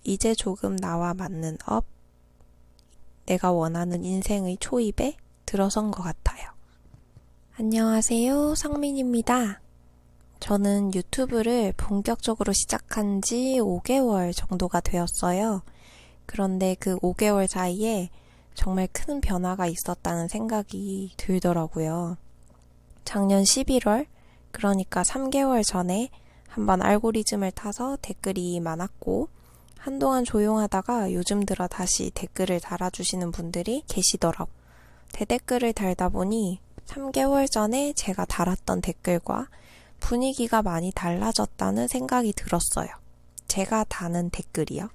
이제 조금 나와 맞는 업, 내가 원하는 인생의 초입에 들어선 것 같아요. 안녕하세요, 상민입니다. 저는 유튜브를 본격적으로 시작한 지 5개월 정도가 되었어요. 그런데 그 5개월 사이에 정말 큰 변화가 있었다는 생각이 들더라고요. 작년 11월, 그러니까 3개월 전에 한번 알고리즘을 타서 댓글이 많았고, 한동안 조용하다가 요즘 들어 다시 댓글을 달아주시는 분들이 계시더라고요. 대댓글을 달다 보니 3개월 전에 제가 달았던 댓글과 분위기가 많이 달라졌다는 생각이 들었어요. 제가 다는 댓글이요.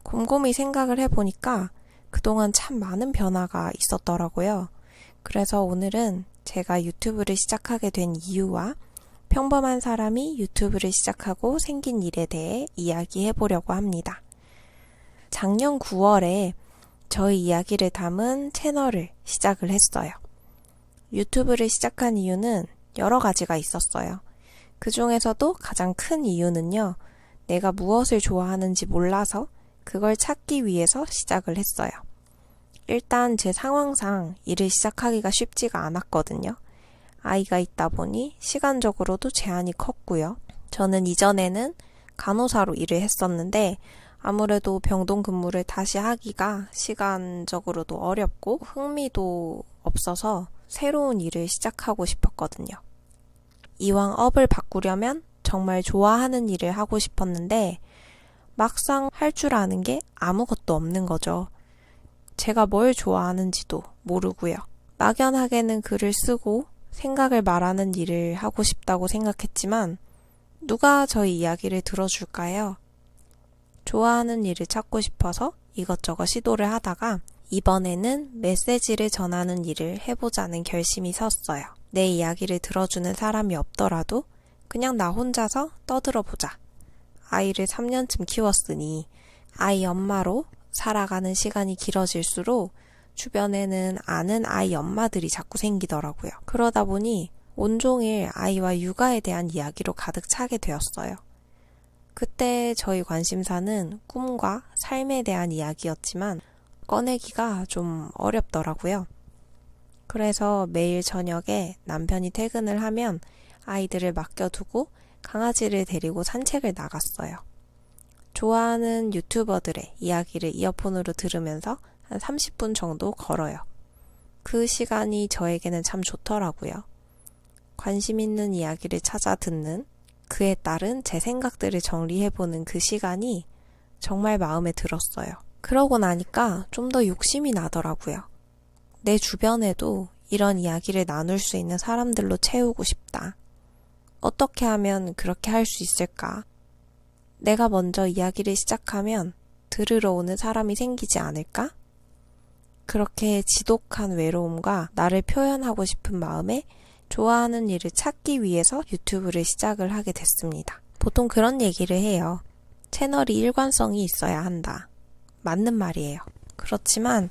곰곰이 생각을 해보니까 그동안 참 많은 변화가 있었더라고요. 그래서 오늘은 제가 유튜브를 시작하게 된 이유와 평범한 사람이 유튜브를 시작하고 생긴 일에 대해 이야기해보려고 합니다. 작년 9월에 저희 이야기를 담은 채널을 시작을 했어요. 유튜브를 시작한 이유는 여러 가지가 있었어요. 그 중에서도 가장 큰 이유는요, 내가 무엇을 좋아하는지 몰라서 그걸 찾기 위해서 시작을 했어요. 일단 제 상황상 일을 시작하기가 쉽지가 않았거든요. 아이가 있다 보니 시간적으로도 제한이 컸고요. 저는 이전에는 간호사로 일을 했었는데 아무래도 병동 근무를 다시 하기가 시간적으로도 어렵고 흥미도 없어서 새로운 일을 시작하고 싶었거든요. 이왕 업을 바꾸려면 정말 좋아하는 일을 하고 싶었는데 막상 할 줄 아는 게 아무것도 없는 거죠. 제가 뭘 좋아하는지도 모르고요. 막연하게는 글을 쓰고 생각을 말하는 일을 하고 싶다고 생각했지만 누가 저희 이야기를 들어줄까요? 좋아하는 일을 찾고 싶어서 이것저것 시도를 하다가 이번에는 메시지를 전하는 일을 해보자는 결심이 섰어요. 내 이야기를 들어주는 사람이 없더라도 그냥 나 혼자서 떠들어보자. 아이를 3년쯤 키웠으니 아이 엄마로 살아가는 시간이 길어질수록 주변에는 아는 아이 엄마들이 자꾸 생기더라고요. 그러다 보니 온종일 아이와 육아에 대한 이야기로 가득 차게 되었어요. 그때 저희 관심사는 꿈과 삶에 대한 이야기였지만 꺼내기가 좀 어렵더라고요. 그래서 매일 저녁에 남편이 퇴근을 하면 아이들을 맡겨두고 강아지를 데리고 산책을 나갔어요. 좋아하는 유튜버들의 이야기를 이어폰으로 들으면서 한 30분 정도 걸어요. 그 시간이 저에게는 참 좋더라고요. 관심 있는 이야기를 찾아 듣는, 그에 따른 제 생각들을 정리해보는 그 시간이 정말 마음에 들었어요. 그러고 나니까 좀 더 욕심이 나더라고요. 내 주변에도 이런 이야기를 나눌 수 있는 사람들로 채우고 싶다. 어떻게 하면 그렇게 할 수 있을까? 내가 먼저 이야기를 시작하면 들으러 오는 사람이 생기지 않을까? 그렇게 지독한 외로움과 나를 표현하고 싶은 마음에 좋아하는 일을 찾기 위해서 유튜브를 시작을 하게 됐습니다. 보통 그런 얘기를 해요. 채널이 일관성이 있어야 한다. 맞는 말이에요. 그렇지만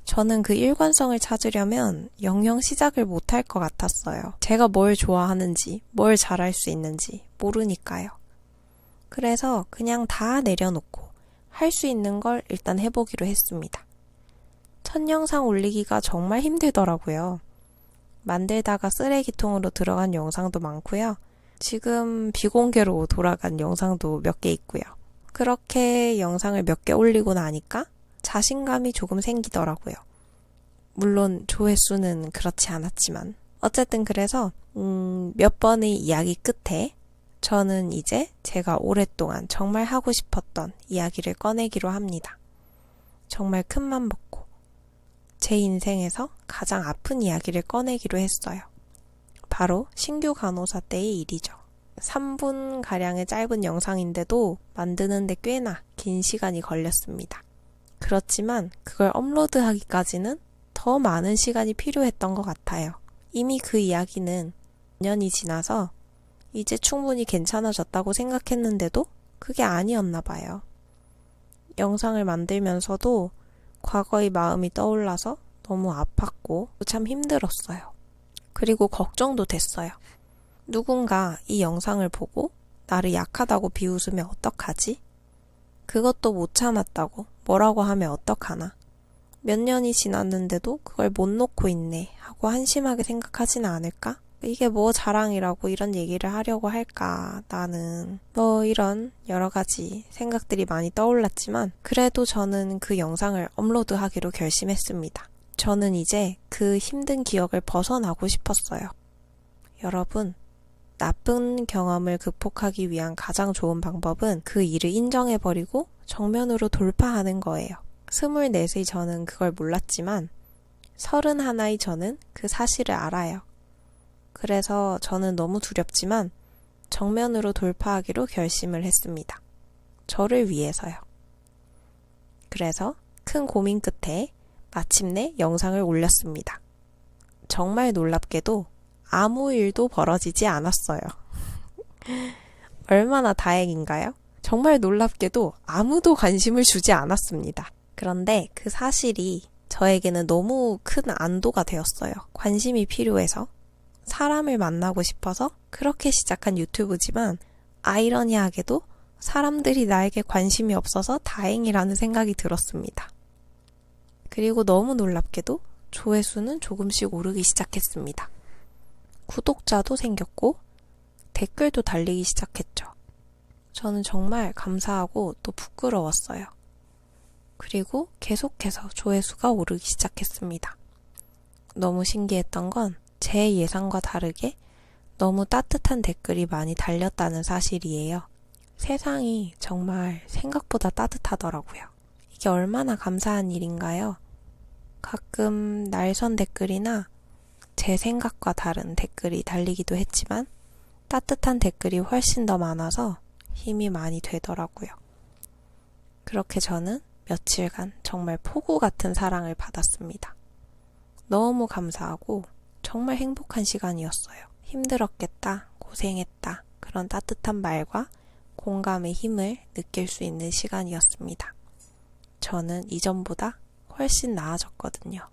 저는 그 일관성을 찾으려면 영영 시작을 못할 것 같았어요. 제가 뭘 좋아하는지, 뭘 잘할 수 있는지 모르니까요. 그래서 그냥 다 내려놓고 할 수 있는 걸 일단 해보기로 했습니다. 첫 영상 올리기가 정말 힘들더라고요. 만들다가 쓰레기통으로 들어간 영상도 많고요. 지금 비공개로 돌아간 영상도 몇 개 있고요. 그렇게 영상을 몇 개 올리고 나니까 자신감이 조금 생기더라고요. 물론 조회수는 그렇지 않았지만 어쨌든 그래서 몇 번의 이야기 끝에 저는 이제 제가 오랫동안 정말 하고 싶었던 이야기를 꺼내기로 합니다. 정말 큰맘 먹고 제 인생에서 가장 아픈 이야기를 꺼내기로 했어요. 바로 신규 간호사 때의 일이죠. 3분가량의 짧은 영상인데도 만드는데 꽤나 긴 시간이 걸렸습니다. 그렇지만 그걸 업로드하기까지는 더 많은 시간이 필요했던 것 같아요. 이미 그 이야기는 몇 년이 지나서 이제 충분히 괜찮아졌다고 생각했는데도 그게 아니었나 봐요. 영상을 만들면서도 과거의 마음이 떠올라서 너무 아팠고 참 힘들었어요. 그리고 걱정도 됐어요. 누군가 이 영상을 보고 나를 약하다고 비웃으면 어떡하지? 그것도 못 참았다고 뭐라고 하면 어떡하나. 몇 년이 지났는데도 그걸 못 놓고 있네 하고 한심하게 생각하지는 않을까? 이게 뭐 자랑이라고 이런 얘기를 하려고 할까? 나는 뭐 이런 여러 가지 생각들이 많이 떠올랐지만 그래도 저는 그 영상을 업로드하기로 결심했습니다. 저는 이제 그 힘든 기억을 벗어나고 싶었어요. 여러분, 나쁜 경험을 극복하기 위한 가장 좋은 방법은 그 일을 인정해버리고 정면으로 돌파하는 거예요. 24의 저는 그걸 몰랐지만 31의 저는 그 사실을 알아요. 그래서 저는 너무 두렵지만 정면으로 돌파하기로 결심을 했습니다. 저를 위해서요. 그래서 큰 고민 끝에 마침내 영상을 올렸습니다. 정말 놀랍게도 아무 일도 벌어지지 않았어요. 얼마나 다행인가요? 정말 놀랍게도 아무도 관심을 주지 않았습니다. 그런데 그 사실이 저에게는 너무 큰 안도가 되었어요. 관심이 필요해서, 사람을 만나고 싶어서 그렇게 시작한 유튜브지만 아이러니하게도 사람들이 나에게 관심이 없어서 다행이라는 생각이 들었습니다. 그리고 너무 놀랍게도 조회수는 조금씩 오르기 시작했습니다. 구독자도 생겼고 댓글도 달리기 시작했죠. 저는 정말 감사하고 또 부끄러웠어요. 그리고 계속해서 조회수가 오르기 시작했습니다. 너무 신기했던 건 제 예상과 다르게 너무 따뜻한 댓글이 많이 달렸다는 사실이에요. 세상이 정말 생각보다 따뜻하더라고요. 이게 얼마나 감사한 일인가요? 가끔 날선 댓글이나 제 생각과 다른 댓글이 달리기도 했지만 따뜻한 댓글이 훨씬 더 많아서 힘이 많이 되더라고요. 그렇게 저는 며칠간 정말 폭우 같은 사랑을 받았습니다. 너무 감사하고 정말 행복한 시간이었어요. 힘들었겠다, 고생했다, 그런 따뜻한 말과 공감의 힘을 느낄 수 있는 시간이었습니다. 저는 이전보다 훨씬 나아졌거든요.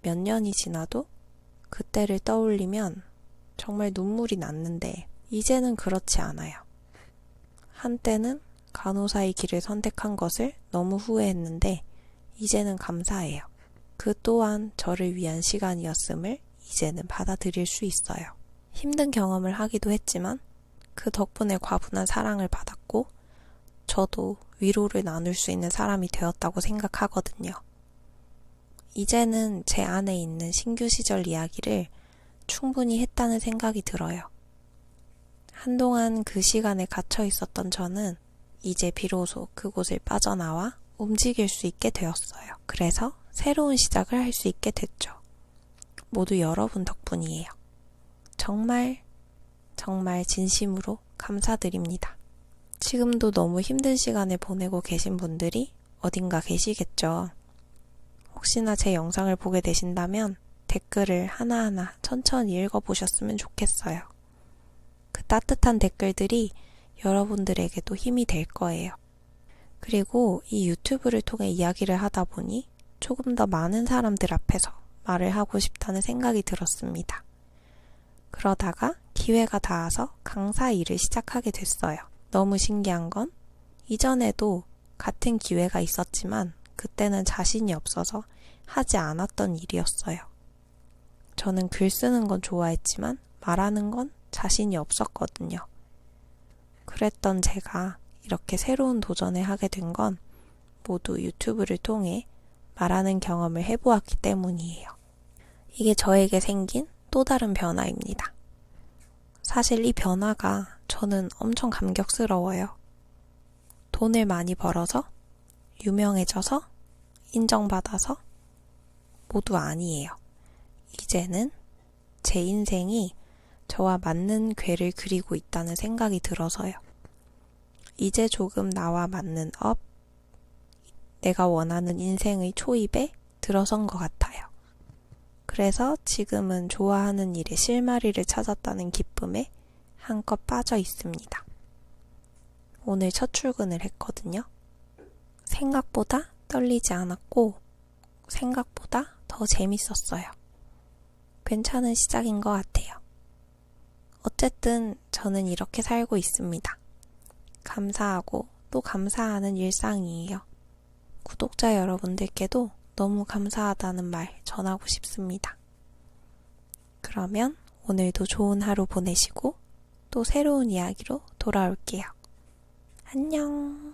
몇 년이 지나도 그때를 떠올리면 정말 눈물이 났는데 이제는 그렇지 않아요. 한때는 간호사의 길을 선택한 것을 너무 후회했는데 이제는 감사해요. 그 또한 저를 위한 시간이었음을 이제는 받아들일 수 있어요. 힘든 경험을 하기도 했지만 그 덕분에 과분한 사랑을 받았고 저도 위로를 나눌 수 있는 사람이 되었다고 생각하거든요. 이제는 제 안에 있는 신규 시절 이야기를 충분히 했다는 생각이 들어요. 한동안 그 시간에 갇혀 있었던 저는 이제 비로소 그곳을 빠져나와 움직일 수 있게 되었어요. 그래서 새로운 시작을 할 수 있게 됐죠. 모두 여러분 덕분이에요. 정말 정말 진심으로 감사드립니다. 지금도 너무 힘든 시간을 보내고 계신 분들이 어딘가 계시겠죠. 혹시나 제 영상을 보게 되신다면 댓글을 하나하나 천천히 읽어보셨으면 좋겠어요. 그 따뜻한 댓글들이 여러분들에게도 힘이 될 거예요. 그리고 이 유튜브를 통해 이야기를 하다 보니 조금 더 많은 사람들 앞에서 말을 하고 싶다는 생각이 들었습니다. 그러다가 기회가 닿아서 강사 일을 시작하게 됐어요. 너무 신기한 건 이전에도 같은 기회가 있었지만 그때는 자신이 없어서 하지 않았던 일이었어요. 저는 글 쓰는 건 좋아했지만 말하는 건 자신이 없었거든요. 그랬던 제가 이렇게 새로운 도전을 하게 된 건 모두 유튜브를 통해 말하는 경험을 해보았기 때문이에요. 이게 저에게 생긴 또 다른 변화입니다. 사실 이 변화가 저는 엄청 감격스러워요. 돈을 많이 벌어서, 유명해져서, 인정받아서 모두 아니에요. 이제는 제 인생이 저와 맞는 궤를 그리고 있다는 생각이 들어서요. 이제 조금 나와 맞는 업, 내가 원하는 인생의 초입에 들어선 것 같아요. 그래서 지금은 좋아하는 일에 실마리를 찾았다는 기쁨에 한껏 빠져 있습니다. 오늘 첫 출근을 했거든요. 생각보다 떨리지 않았고 생각보다 더 재밌었어요. 괜찮은 시작인 것 같아요. 어쨌든 저는 이렇게 살고 있습니다. 감사하고 또 감사하는 일상이에요. 구독자 여러분들께도 너무 감사하다는 말 전하고 싶습니다. 그러면 오늘도 좋은 하루 보내시고 또 새로운 이야기로 돌아올게요. 안녕.